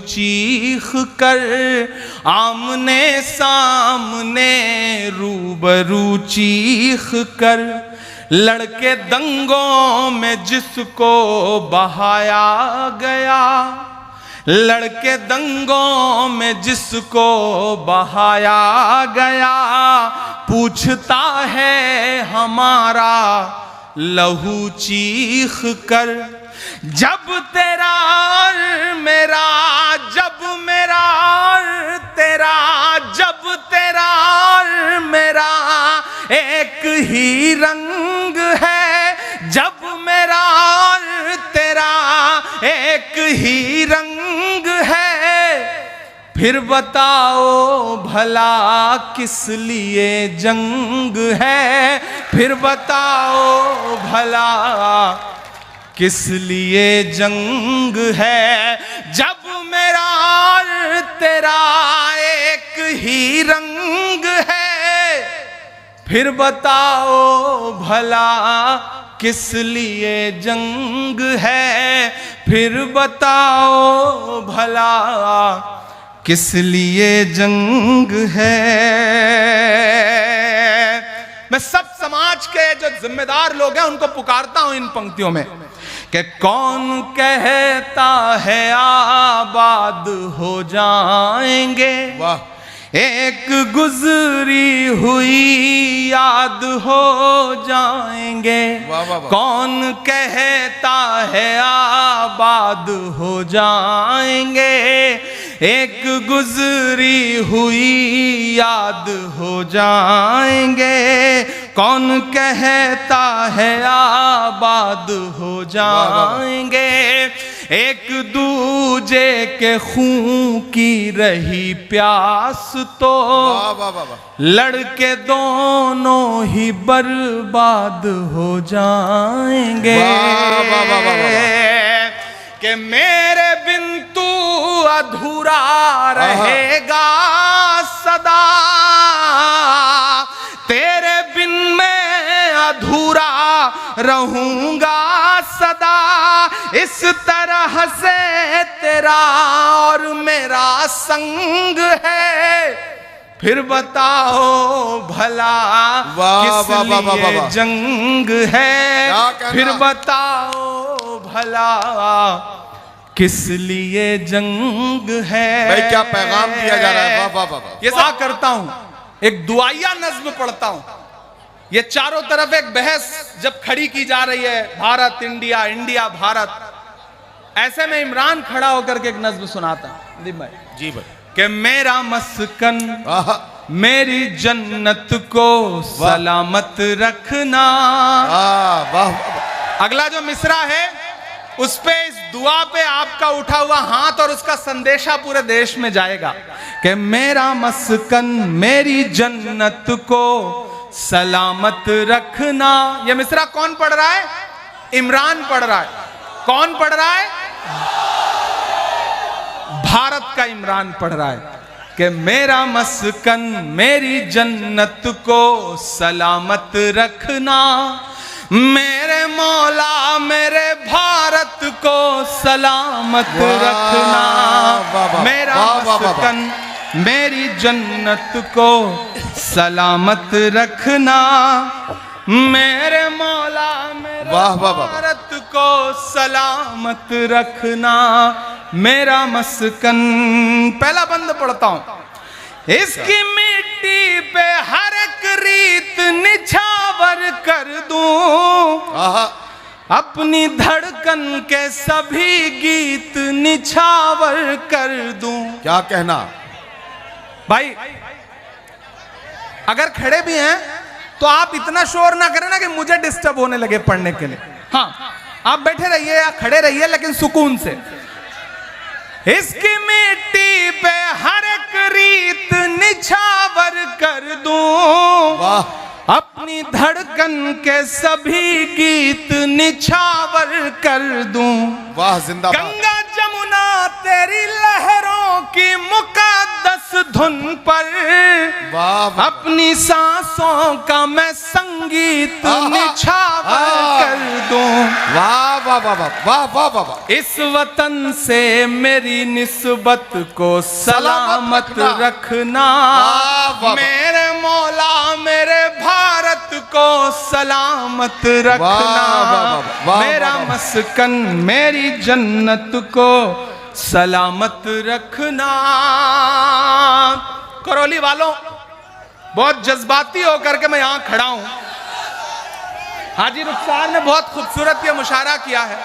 चीख कर, आमने सामने रूबरू चीख कर, लड़के दंगों में जिसको बहाया गया, लड़के दंगों में जिसको बहाया गया, पूछता है हमारा लहू चीख कर। जब तेरा और मेरा, जब मेरा और तेरा, जब तेरा और मेरा एक ही रंग है, जब मेरा और तेरा एक ही रंग है, फिर बताओ भला किस लिए जंग है, फिर बताओ भला किस लिए जंग है। जब मेरा और तेरा एक ही रंग है, फिर बताओ भला किस लिए जंग है, फिर बताओ भला किस लिए जंग है। मैं सब समाज के जो जिम्मेदार लोग हैं उनको पुकारता हूं इन पंक्तियों में कि कौन कहता है आबाद हो जाएंगे, वाह, एक गुजरी हुई याद हो जाएंगे। वाह, वाह, वाह। कौन कहता है आबाद हो जाएंगे, एक गुजरी हुई याद हो जाएंगे। कौन कहता है आबाद हो जाएंगे, एक दूजे के खून की रही प्यास तो लड़के दोनों ही बर्बाद हो जाएंगे। कि मेरे बिन तू अधूरा रहेगा सदा, तेरे बिन मैं अधूरा रहूंगा सदा। इस तरह से तेरा और मेरा संग है, फिर बताओ भला किस लिए जंग है, फिर बताओ भला किस लिए जंग है। भाई क्या पैगाम दिया जा रहा है। वाह वाह वाह। ये सा करता हूं, एक दुआया नज्म पढ़ता हूं। ये चारों तरफ एक बहस जब खड़ी की जा रही है, भारत इंडिया, इंडिया भारत, ऐसे में इमरान खड़ा होकर के एक नज्म सुनाता हूं। दीप भाई जी भाई। कि मेरा मस्कन मेरी जन्नत को सलामत रखना। वाह। अगला जो मिसरा है उस पे, इस दुआ पे आपका उठा हुआ हाथ और उसका संदेशा पूरे देश में जाएगा कि मेरा मस्कन मेरी जन्नत को सलामत रखना। ये मिसरा कौन पढ़ रहा है? इमरान पढ़ रहा है। कौन पढ़ रहा है? भारत का इमरान पढ़ रहा है कि मेरा मस्कन मेरी जन्नत को सलामत रखना। मेरे मौला मेरे भारत को सलामत रखना। मेरा मस्कन मेरी जन्नत को सलामत रखना। मेरे मौला मेरे भारत को सलामत रखना। मेरा मस्कन, पहला बंद पढ़ता हूं। इसकी मिट्टी पे हर एक रीत निछावर कर दूं, अपनी धड़कन के सभी गीत निछावर कर दूं। क्या कहना भाई, अगर खड़े भी हैं तो आप इतना शोर ना करें ना कि मुझे डिस्टर्ब होने लगे पढ़ने के लिए। हाँ, आप बैठे रहिए या खड़े रहिए लेकिन सुकून से। इसकी मिट्टी पे हर एक रीत निछावर कर दूं, अपनी धड़कन के सभी गीत निछावर कर दूं। वाह, जिंदाबाद। गंगा जमुना तेरी लहरों की मुकद्दस धुन पर वाह वाह अपनी सांसों का मैं संगीत निछावर कर दूं। वाह वाह वाह वाह वाह वाह वाह। इस वतन से मेरी निस्बत को सलामत रखना। वाह, वाह। मेरे मौला मेरे भारत को सलामत रखना। वाह, वाह, वाह, मेरा वाह, वाह। मस्कन मेरी जन्नत को सलामत रखना। करौली वालों, बहुत जज्बाती होकर के मैं यहां खड़ा हूं। हाजी रुखसार ने बहुत खूबसूरत ये मुशायरा किया है।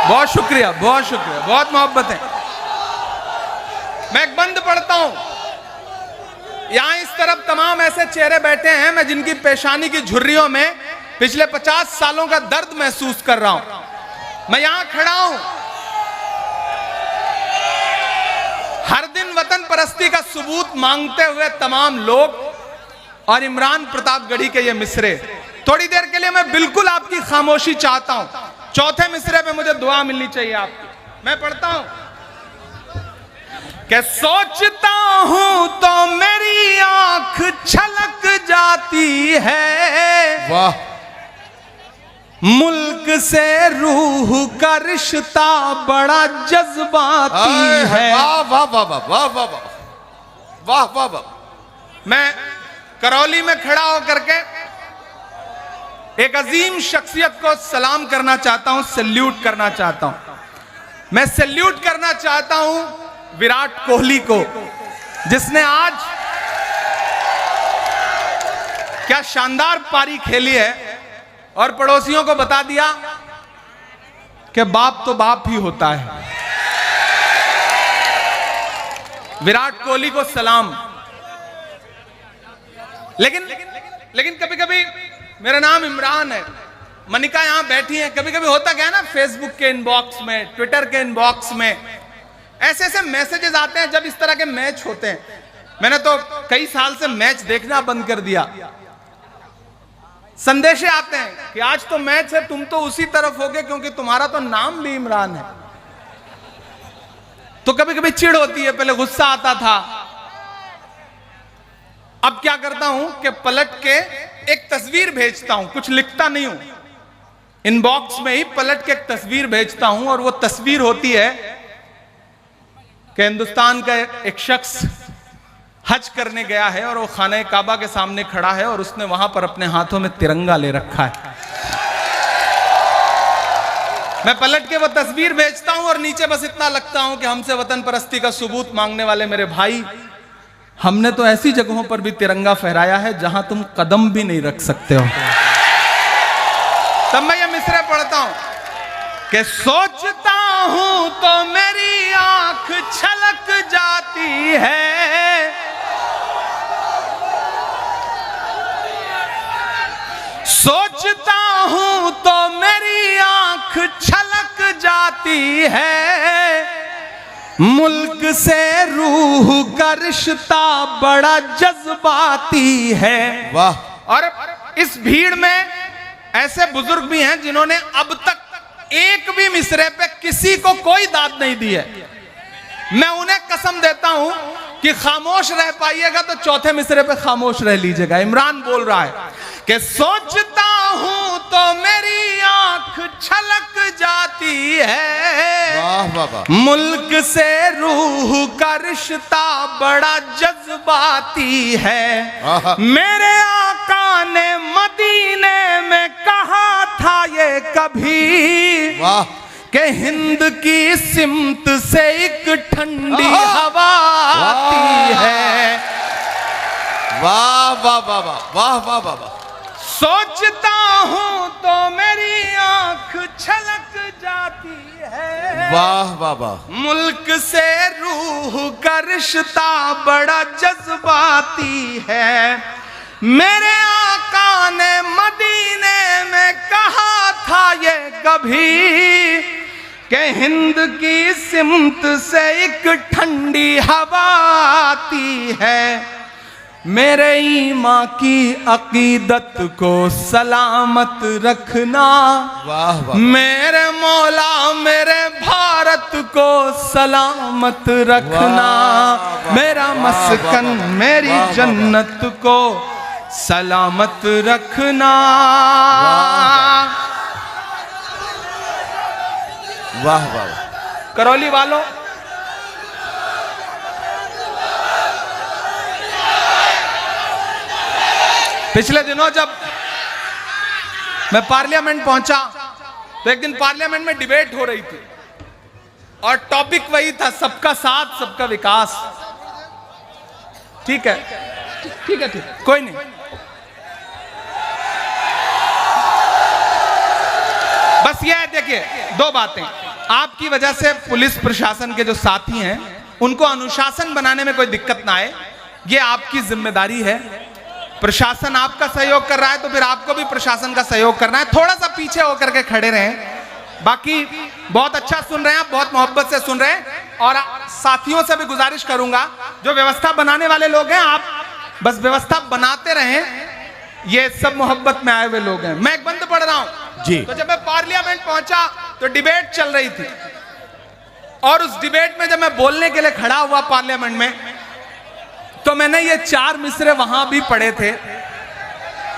बहुत शुक्रिया, बहुत शुक्रिया, बहुत मोहब्बत है। मैं एक बंद पढ़ता हूं। यहां इस तरफ तमाम ऐसे चेहरे बैठे हैं, मैं जिनकी पेशानी की झुर्रियों में पिछले 50 सालों का दर्द महसूस कर रहा हूं। मैं यहां खड़ा हूं, हर दिन वतन परस्ती का सबूत मांगते हुए तमाम लोग और इमरान प्रतापगढ़ी के ये मिसरे। थोड़ी देर के लिए मैं बिल्कुल आपकी खामोशी चाहता हूं। चौथे मिसरे पे मुझे दुआ मिलनी चाहिए आपकी। मैं पढ़ता हूं कि सोचता हूं तो मेरी आंख छलक जाती है। वाह। मुल्क से रूह का रिश्ता बड़ा जज्बाती है। वाह वाह वाह वाह वाह वाह वाह वाह वाह वाह। मैं करौली में खड़ा होकर के एक अजीम शख्सियत को सलाम करना चाहता हूं, सैल्यूट करना चाहता हूं। मैं सैल्यूट करना चाहता हूं विराट कोहली को, जिसने आज क्या शानदार पारी खेली है और पड़ोसियों को बता दिया कि बाप तो बाप ही होता है। विराट कोहली को सलाम। लेकिन कभी कभी, मेरा नाम इमरान है, मनिका यहां बैठी है, कभी कभी होता क्या है ना, फेसबुक के इनबॉक्स में, ट्विटर के इनबॉक्स में ऐसे ऐसे मैसेजेस आते हैं जब इस तरह के मैच होते हैं। मैंने तो कई साल से मैच देखना बंद कर दिया। संदेशे आते हैं कि आज तो मैच है, तुम तो उसी तरफ होगे क्योंकि तुम्हारा तो नाम भी इमरान है। तो कभी कभी चिढ़ होती है, पहले गुस्सा आता था। अब क्या करता हूं कि पलट के एक तस्वीर भेजता हूं, कुछ लिखता नहीं हूं, इनबॉक्स में ही पलट के एक तस्वीर भेजता हूं। और वो तस्वीर होती है कि हिंदुस्तान का एक शख्स हज करने गया है और वो खाने काबा के सामने खड़ा है और उसने वहां पर अपने हाथों में तिरंगा ले रखा है। मैं पलट के वो तस्वीर भेजता हूं और नीचे बस इतना लगता हूं कि हमसे वतन परस्ती का सबूत मांगने वाले मेरे भाई, हमने तो ऐसी जगहों पर भी तिरंगा फहराया है जहां तुम कदम भी नहीं रख सकते हो। तब मैं ये मिसरे पढ़ता हूं कि सोचता हूं तो मेरी आंख छलक जाती है। सोचता हूं तो मेरी आंख छलक जाती है। मुल्क से रूह का रिश्ता बड़ा जज्बाती है। वाह। और इस भीड़ में ऐसे बुजुर्ग भी हैं जिन्होंने अब तक एक भी मिसरे पे किसी को कोई दाद नहीं दी है। मैं उन्हें कसम देता हूं कि खामोश रह पाइएगा तो चौथे मिसरे पे खामोश रह लीजिएगा। इमरान बोल रहा है कि सोचता हूं तो मेरी आंख छलक जाती है। वाह वाह वाह। मुल्क से रूह का रिश्ता बड़ा जज्बाती है। मेरे आका ने मदीने में कहा था ये कभी, वाह। कि हिंद की सिमत से एक ठंडी हवा आती है। वाह वाह वाह वाह वाह वाह वाह वाह। सोचता हूं तो मेरी आंख छलक जाती है। वाह वाह वाह। मुल्क से रूह का रिश्ता बड़ा जज्बाती है। मेरे आका ने मदीने में कहा था ये कभी, कि हिंद की सिमत से एक ठंडी हवा आती है। मेरे ईमां की अकीदत को सलामत रखना। वाह वाह। मेरे मौला मेरे भारत भारत को सलामत रखना, मेरा मस्कन मेरी जन्नत को सलामत रखना। वाह वाह। करौली वालों, पिछले दिनों जब मैं पार्लियामेंट पहुंचा तो एक दिन पार्लियामेंट में डिबेट हो रही थी और टॉपिक वही था, सबका साथ सबका विकास। ठीक है, ठीक है, ठीक, कोई नहीं। बस ये है, देखिए दो बातें। आपकी वजह से पुलिस प्रशासन के जो साथी हैं उनको अनुशासन बनाने में कोई दिक्कत ना आए, ये आपकी जिम्मेदारी है। प्रशासन आपका सहयोग कर रहा है तो फिर आपको भी प्रशासन का सहयोग करना है। थोड़ा सा पीछे होकर के खड़े रहें। बाकी बहुत अच्छा सुन रहे हैं आप, बहुत मोहब्बत से सुन रहे हैं। और साथियों से भी गुजारिश करूंगा, जो व्यवस्था बनाने वाले लोग हैं, आप बस व्यवस्था बनाते रहें। ये सब मोहब्बत में आए हुए लोग हैं। मैं एक बंद पढ़ रहा हूं जी। तो जब मैं पार्लियामेंट पहुंचा तो डिबेट चल रही थी और उस डिबेट में जब मैं बोलने के लिए खड़ा हुआ पार्लियामेंट में, तो मैंने ये 4 मिसरे वहां भी पढ़े थे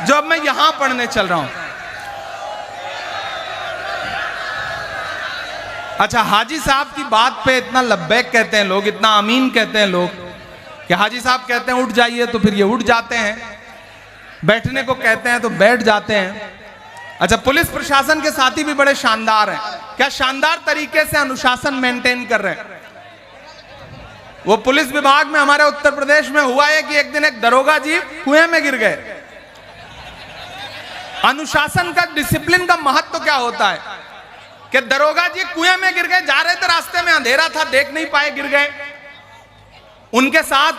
जो अब मैं यहां पढ़ने चल रहा हूं। अच्छा, हाजी साहब की बात पे इतना लब्बैक कहते हैं लोग, इतना आमीन कहते हैं लोग कि हाजी साहब कहते हैं उठ जाइए तो फिर ये उठ जाते हैं, बैठने को कहते हैं तो बैठ जाते हैं। अच्छा, पुलिस प्रशासन के साथी भी बड़े शानदार हैं। क्या शानदार तरीके से अनुशासन मेंटेन कर रहे हैं। वो पुलिस विभाग में हमारे उत्तर प्रदेश में हुआ है कि एक दिन एक दरोगा जी कुएं में गिर गए। अनुशासन का, डिसिप्लिन का महत्व क्या होता है कि दरोगा जी कुएं में गिर गए, जा रहे थे, रास्ते में अंधेरा था, देख नहीं पाए, गिर गए। उनके साथ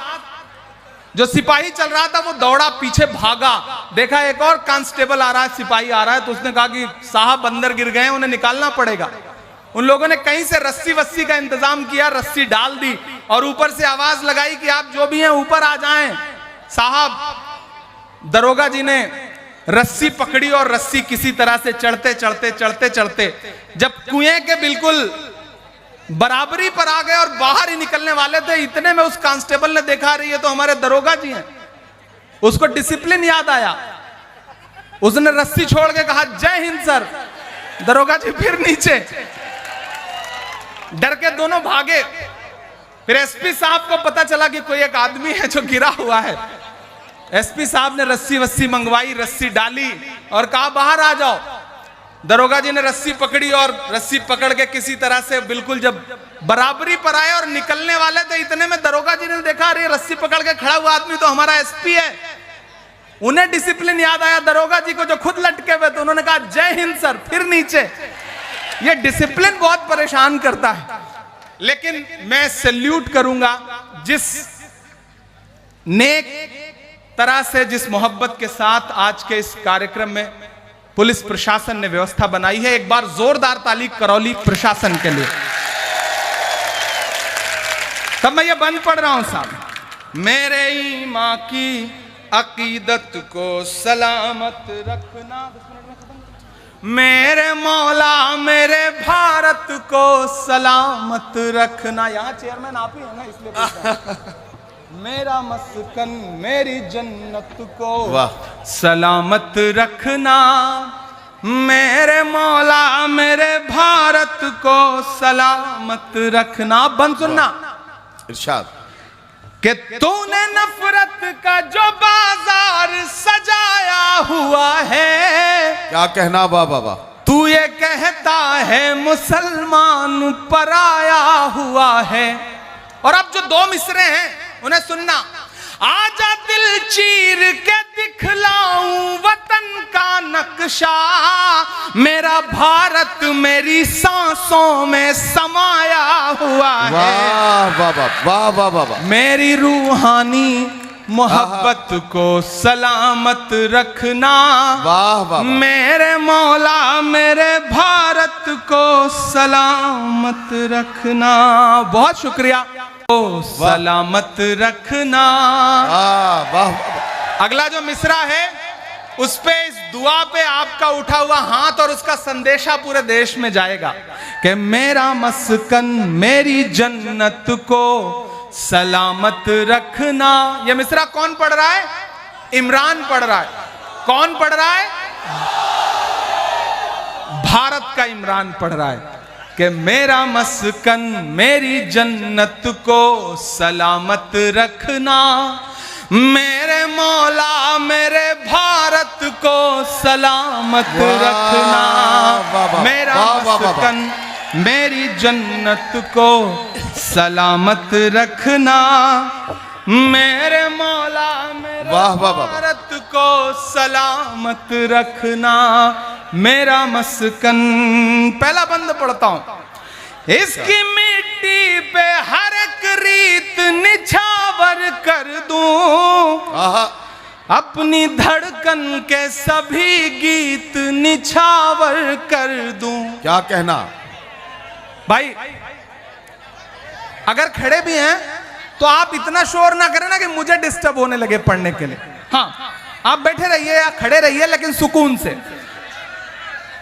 जो सिपाही चल रहा था वो दौड़ा, पीछे भागा, देखा एक और कांस्टेबल आ रहा है, सिपाही आ रहा है, तो उसने कहा कि साहब अंदर गिर गए, उन्हें निकालना पड़ेगा। उन लोगों ने कहीं से रस्सी वस्सी का इंतजाम किया, रस्सी डाल दी और ऊपर से आवाज लगाई कि आप जो भी हैं ऊपर आ जाएं। साहब, दरोगा जी ने रस्सी पकड़ी और रस्सी किसी तरह से चढ़ते चढ़ते चढ़ते चढ़ते जब कुएं के बिल्कुल बराबरी पर आ गए और बाहर ही निकलने वाले थे, इतने में उस कांस्टेबल ने देखा, रही है तो हमारे दरोगा जी हैं। उसको डिसिप्लिन याद आया, उसने रस्सी छोड़ के कहा जय हिंद सर। दरोगा जी फिर नीचे, डर के दोनों भागे। फिर एसपी साहब को पता चला कि कोई एक आदमी है जो गिरा हुआ है। एसपी साहब ने रस्सी वस्सी मंगवाई, रस्सी डाली और कहा बाहर आ जाओ। दरोगा जी ने रस्सी पकड़ी और रस्सी पकड़ के किसी तरह से बिल्कुल जब बराबरी पर आए और निकलने वाले थे, इतने में दरोगा जी ने देखा अरे रस्सी पकड़ के खड़ा हुआ आदमी तो हमारा एसपी है। उन्हें डिसिप्लिन याद आया दरोगा जी को जो खुद लटके हुए, तो उन्होंने कहा जय हिंद सर, फिर नीचे। ये डिसिप्लिन बहुत परेशान करता है। लेकिन मैं सैल्यूट करूंगा जिस नेक तरह से, जिस मोहब्बत के साथ आज के इस कार्यक्रम में पुलिस प्रशासन ने व्यवस्था बनाई है। एक बार जोरदार ताली करौली प्रशासन के लिए। तब मैं ये बंद पढ़ रहा हूं साहब, मेरे ईमां की अकीदत को सलामत रखना, मेरे मौला मेरे भारत को सलामत रखना। यहाँ चेयरमैन आप ही है ना, इसलिए मेरा मस्कन मेरी जन्नत को सलामत रखना, मेरे मौला मेरे भारत को सलामत रखना। बंद सुनना, इरशाद कि तूने नफरत का जो बाजार सजाया हुआ है, क्या कहना बाबा, तू ये कहता है मुसलमान पराया हुआ है। और अब जो 2 मिसरे हैं उन्हें सुनना। आजा दिल चीर के दिखलाऊं वतन का नक्शा, मेरा भारत मेरी सांसों में समाया हुआ है। वाह बाबा, वाह वाह बाबा, मेरी रूहानी मोहब्बत को सलामत रखना, वाह वाह, मेरे मौला मेरे भारत को सलामत रखना। बहुत शुक्रिया। ओ सलामत रखना। वाह वाह। अगला जो मिसरा है उस पे, इस दुआ पे आपका उठा हुआ हाथ और उसका संदेशा पूरे देश में जाएगा कि मेरा मस्कन मेरी जन्नत को सलामत रखना। ये मिसरा कौन पढ़ रहा है? इमरान पढ़ रहा है। कौन पढ़ रहा है? भारत का इमरान पढ़ रहा है कि मेरा मस्कन मेरी जन्नत को सलामत रखना, मेरे मौला मेरे भारत को सलामत रखना, मेरा मस्कन मेरी जन्नत को सलामत रखना, मेरे मौला मेरे भारत को सलामत रखना, मेरा मस्कन। पहला बंद पढ़ता हूं। इसकी मिट्टी पे हर एक रीत निछावर कर दूं, अपनी धड़कन के सभी गीत निछावर कर दूं। क्या कहना भाई, अगर खड़े भी हैं तो आप इतना शोर ना करें ना कि मुझे डिस्टर्ब होने लगे पढ़ने के लिए। हाँ, आप बैठे रहिए या खड़े रहिए लेकिन सुकून से।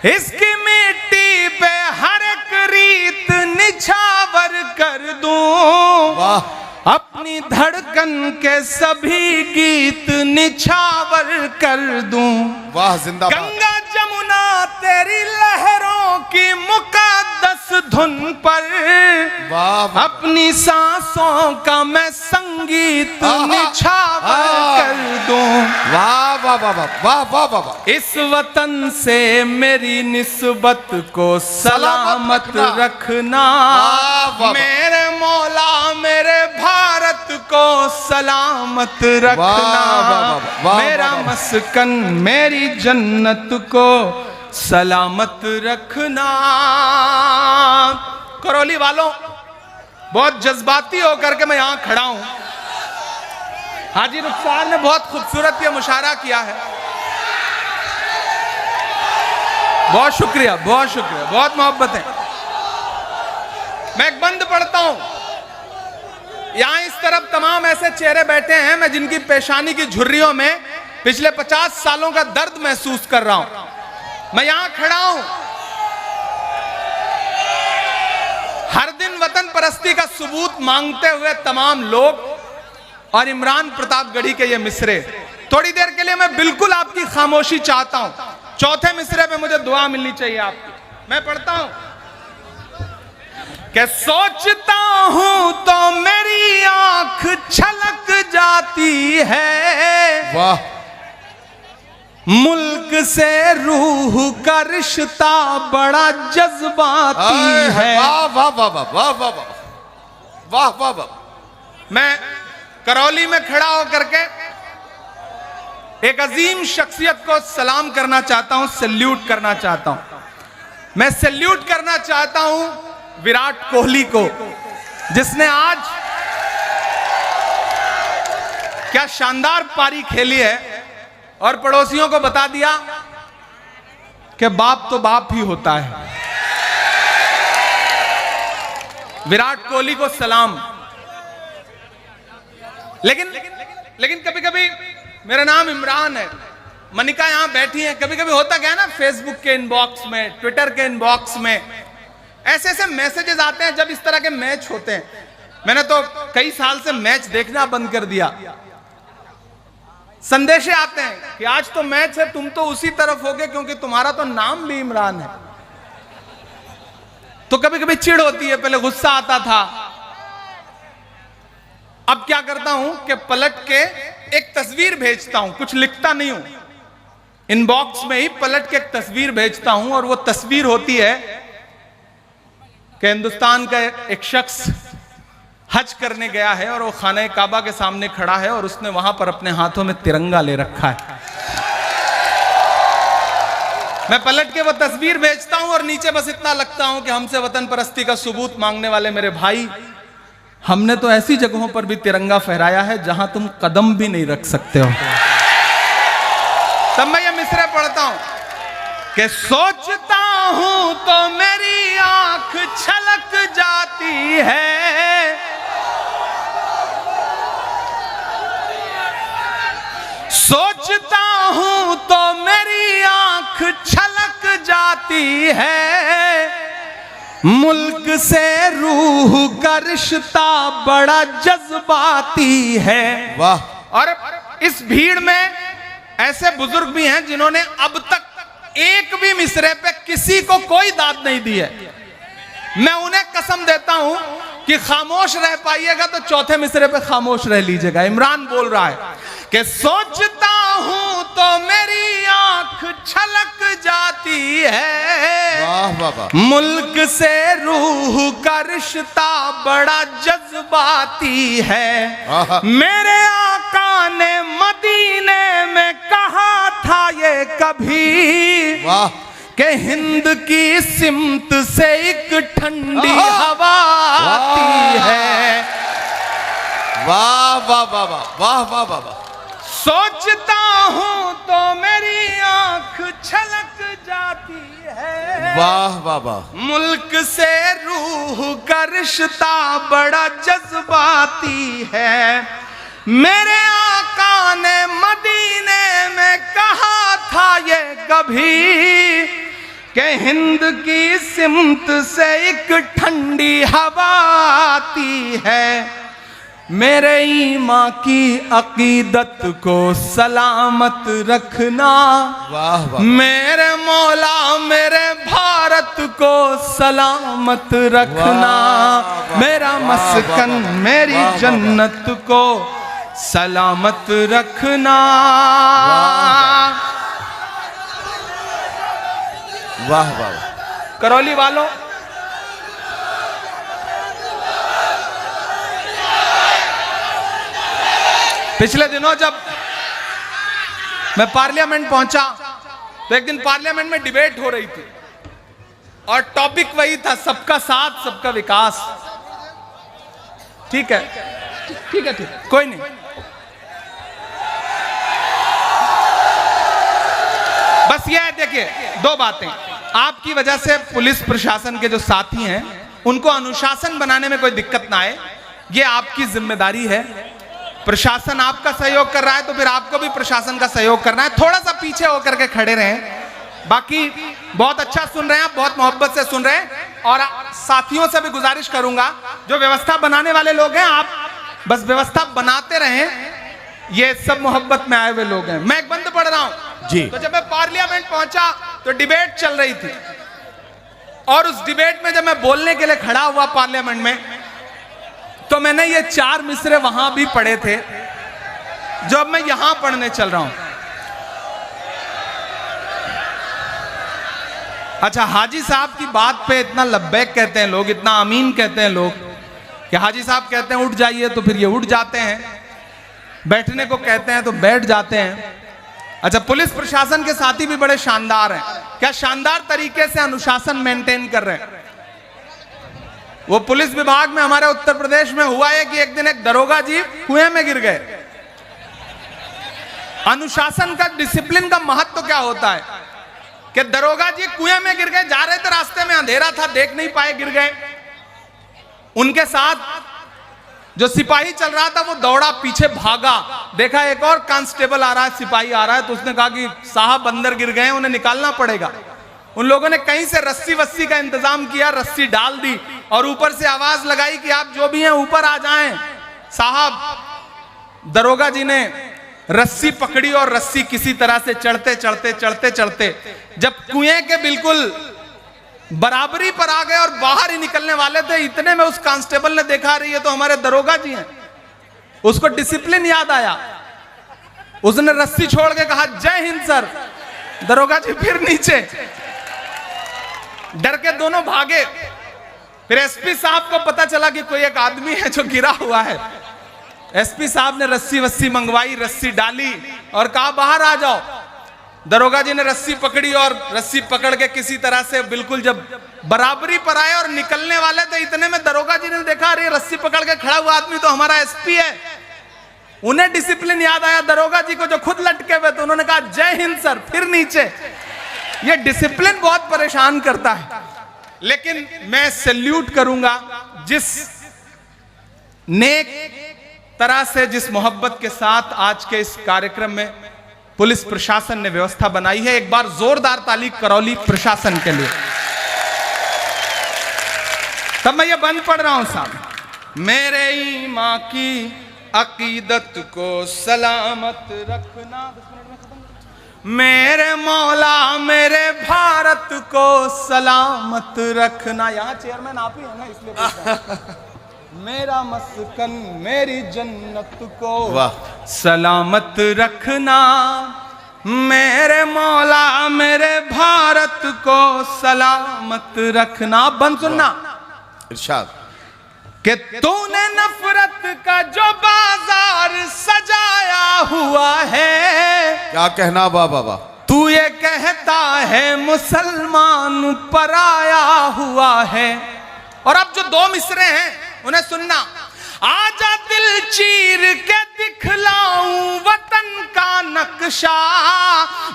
इसकी मिट्टी पे हर एक रीत निछावर कर दूं, अपनी धड़कन के सभी गीत निछावर कर दूं। वाह, जिंदाबाद। गंगा जमुना तेरी लहरों की मुकद्दस धुन पर, वाह, अपनी सांसों का मैं संगीत निछावर कर दूं। वाह वाह वाह वाह वाह वाह वाह। इस वतन से मेरी निस्बत को सलामत रखना, मेरे मौला मेरे भारत को सलामत रखना, मेरा मस्कन मेरी जन्नत को सलामत रखना। करौली वालों, बहुत जज्बाती होकर के मैं यहां खड़ा हूं। हाजी रुखसार ने बहुत खूबसूरत ये मुशायरा किया है। बहुत शुक्रिया, बहुत शुक्रिया, बहुत मोहब्बत है। मैं एक बंद पढ़ता हूं। यहां इस तरफ तमाम ऐसे चेहरे बैठे हैं मैं जिनकी पेशानी की झुर्रियों में पिछले 50 सालों का दर्द महसूस कर रहा हूं। मैं यहां खड़ा हूं, हर दिन वतन परस्ती का सबूत मांगते हुए तमाम लोग, और इमरान प्रतापगढ़ी के ये मिसरे। थोड़ी देर के लिए मैं बिल्कुल आपकी खामोशी चाहता हूं। चौथे मिसरे पे मुझे दुआ मिलनी चाहिए आपकी। मैं पढ़ता हूं कि सोचता हूं तो मेरी आंख छलक जाती है, वाह। मुल्क से रूह का रिश्ता बड़ा जज्बाती है। वाह वाह वाह वाह वाह वाह वाह वाह वाह। मैं करौली में खड़ा होकर के एक अजीम शख्सियत को सलाम करना चाहता हूं, सैल्यूट करना चाहता हूं। मैं सैल्यूट करना चाहता हूं विराट कोहली को, जिसने आज क्या शानदार पारी खेली है और पड़ोसियों को बता दिया कि बाप तो बाप ही होता है। विराट कोहली को सलाम। लेकिन कभी कभी, मेरा नाम इमरान है, मनिका यहां बैठी है, कभी कभी होता क्या है ना, फेसबुक के इनबॉक्स में, ट्विटर के इनबॉक्स में ऐसे ऐसे मैसेजेस आते हैं जब इस तरह के मैच होते हैं। मैंने तो कई साल से मैच देखना बंद कर दिया। संदेशे आते हैं कि आज तो मैच है, तुम तो उसी तरफ होगे क्योंकि तुम्हारा तो नाम भी इमरान है। तो कभी कभी चिढ़ होती है, पहले गुस्सा आता था। अब क्या करता हूं कि पलट के एक तस्वीर भेजता हूं, कुछ लिखता नहीं हूं, इनबॉक्स में ही पलट के एक तस्वीर भेजता हूं, और वो तस्वीर होती है कि हिंदुस्तान का एक शख्स हज करने गया है और वो खाने काबा के सामने खड़ा है और उसने वहां पर अपने हाथों में तिरंगा ले रखा है। मैं पलट के वो तस्वीर भेजता हूं और नीचे बस इतना लगता हूं कि हमसे वतन परस्ती का सबूत मांगने वाले मेरे भाई, हमने तो ऐसी जगहों पर भी तिरंगा फहराया है जहां तुम कदम भी नहीं रख सकते हो। तब मैं ये मिसरे पढ़ता हूं कि सोचता हूं तो मेरी आंख छलक जाती है, सोचता हूं तो है, मुल्क से रूह का रिश्ता बड़ा जज्बाती है। वाह। और इस भीड़ में ऐसे बुजुर्ग भी हैं जिन्होंने अब तक एक भी मिसरे पे किसी को कोई दाद नहीं दी है। मैं उन्हें कसम देता हूं कि खामोश रह पाइएगा तो चौथे मिसरे पे खामोश रह लीजिएगा। इमरान बोल रहा है कि सोचता हूं तो मेरी आंख छलक जाती है, वाह वाह वाह। मुल्क से रूह का रिश्ता बड़ा जज्बाती है। मेरे आका ने मदीने में कहा था ये कभी, वाह। कि हिंद की सिमत से एक ठंडी हवा आती है। वाह वाह वाह वाह वाह वाह वाह वाह। सोचता हूं तो मेरी आंख छलक जाती है, वाह वाह वाह। मुल्क से रूह का रिश्ता बड़ा जज्बाती है। मेरे आका ने मदीने में कहा था ये कभी, कि हिंद की सिमत से एक ठंडी हवा आती है। मेरे ईमां की अकीदत को सलामत रखना, वाह वाह। मेरे मौला मेरे भारत को सलामत रखना, मेरा मस्कन मेरी जन्नत को सलामत रखना। वाह वाह। करौली वालों, पिछले दिनों जब मैं पार्लियामेंट पहुंचा तो एक दिन पार्लियामेंट में डिबेट हो रही थी और टॉपिक वही था, सबका साथ सबका विकास। ठीक है, ठीक है, ठीक है, कोई नहीं। बस ये है, देखिए दो बातें। आपकी वजह से पुलिस प्रशासन के जो साथी हैं उनको अनुशासन बनाने में कोई दिक्कत ना आए, ये आपकी जिम्मेदारी है। प्रशासन आपका सहयोग कर रहा है तो फिर आपको भी प्रशासन का सहयोग करना है। थोड़ा सा पीछे होकर के खड़े रहें। बाकी बहुत अच्छा सुन रहे हैं आप, बहुत मोहब्बत से सुन रहे हैं। और साथियों से भी गुजारिश करूंगा, जो व्यवस्था बनाने वाले लोग हैं, आप बस व्यवस्था बनाते रहें। ये सब मोहब्बत में आए हुए लोग हैं। मैं एक बंद पढ़ रहा हूं जी। तो जब मैं पार्लियामेंट पहुंचा तो डिबेट चल रही थी और उस डिबेट में जब मैं बोलने के लिए खड़ा हुआ पार्लियामेंट में, तो मैंने ये 4 मिसरे वहां भी पढ़े थे जो अब मैं यहां पढ़ने चल रहा हूं। अच्छा, हाजी साहब की बात पे इतना लब्बैक कहते हैं लोग, इतना आमीन कहते हैं लोग कि हाजी साहब कहते हैं उठ जाइए तो फिर ये उठ जाते हैं, बैठने को कहते हैं तो बैठ जाते हैं। अच्छा, पुलिस प्रशासन के साथी भी बड़े शानदार हैं। क्या शानदार तरीके से अनुशासन मेंटेन कर रहे हैं। वो पुलिस विभाग में हमारे उत्तर प्रदेश में हुआ है कि एक दिन एक दरोगा जी कुएं में गिर गए। अनुशासन का, डिसिप्लिन का महत्व क्या होता है कि दरोगा जी कुएं में गिर गए, जा रहे थे, रास्ते में अंधेरा था, देख नहीं पाए, गिर गए। उनके साथ जो सिपाही चल रहा था वो दौड़ा, पीछे भागा, देखा एक और कांस्टेबल आ रहा है, सिपाही आ रहा है, तो उसने कहा कि साहब अंदर गिर गए, उन्हें निकालना पड़ेगा। उन लोगों ने कहीं से रस्सी वस्सी का इंतजाम किया, रस्सी डाल दी और ऊपर से आवाज लगाई कि आप जो भी हैं ऊपर आ जाएं। साहब, दरोगा जी ने रस्सी पकड़ी और रस्सी किसी तरह से चढ़ते चढ़ते चढ़ते चढ़ते जब कुएं के बिल्कुल बराबरी पर आ गए और बाहर ही निकलने वाले थे, इतने में उस कांस्टेबल ने देखा, रही है तो हमारे दरोगा जी हैं। उसको डिसिप्लिन याद आया, उसने रस्सी छोड़ के कहा जय हिंद सर। दरोगा जी फिर नीचे, डर के दोनों भागे। फिर एसपी साहब को पता चला कि कोई एक आदमी है जो गिरा हुआ है। एसपी साहब ने रस्सी वस्सी मंगवाई, रस्सी डाली और कहा बाहर आ जाओ। दरोगा जी ने रस्सी पकड़ी और रस्सी पकड़ के किसी तरह से बिल्कुल जब बराबरी पर आए और निकलने वाले थे, इतने में दरोगा जी ने देखा अरे रस्सी पकड़ के खड़ा हुआ आदमी तो हमारा एसपी है। उन्हें डिसिप्लिन याद आया, दरोगा जी को जो खुद लटके हुए थे, उन्होंने कहा जय हिंद सर, फिर नीचे। ये डिसिप्लिन बहुत परेशान करता है। लेकिन मैं सैल्यूट करूंगा जिस नेक तरह से, जिस मोहब्बत के साथ आज के इस कार्यक्रम में पुलिस प्रशासन ने व्यवस्था बनाई है। एक बार जोरदार ताली करौली प्रशासन के लिए। तब मैं ये बंद पढ़ रहा हूं साहब। मेरे ईमां की अकीदत को सलामत रखना, मेरे मौला मेरे भारत को सलामत रखना। यहाँ चेयरमैन आप ही है ना, इसलिए बोल रहा हूं। मेरा मस्कन मेरी जन्नत को सलामत रखना, मेरे मौला मेरे भारत को सलामत रखना। बंद सुनना इरशाद कि तूने नफरत का जो बाजार सजाया हुआ है, क्या कहना बाबा। तू ये कहता है मुसलमान पराया हुआ है। और अब जो दो मिसरे हैं उन्हें सुनना। आजा दिल चीर के दिखलाऊं वतन का नक्शा,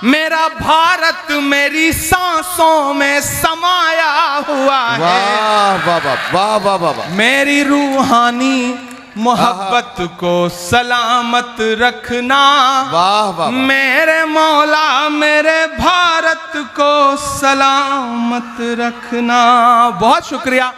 मेरा भारत मेरी सांसों में समाया हुआ है। वाह बाबा, वाह वाह बाबा। मेरी रूहानी मोहब्बत को सलामत रखना, वाह वाह। मेरे मौला मेरे भारत को सलामत रखना। बहुत शुक्रिया।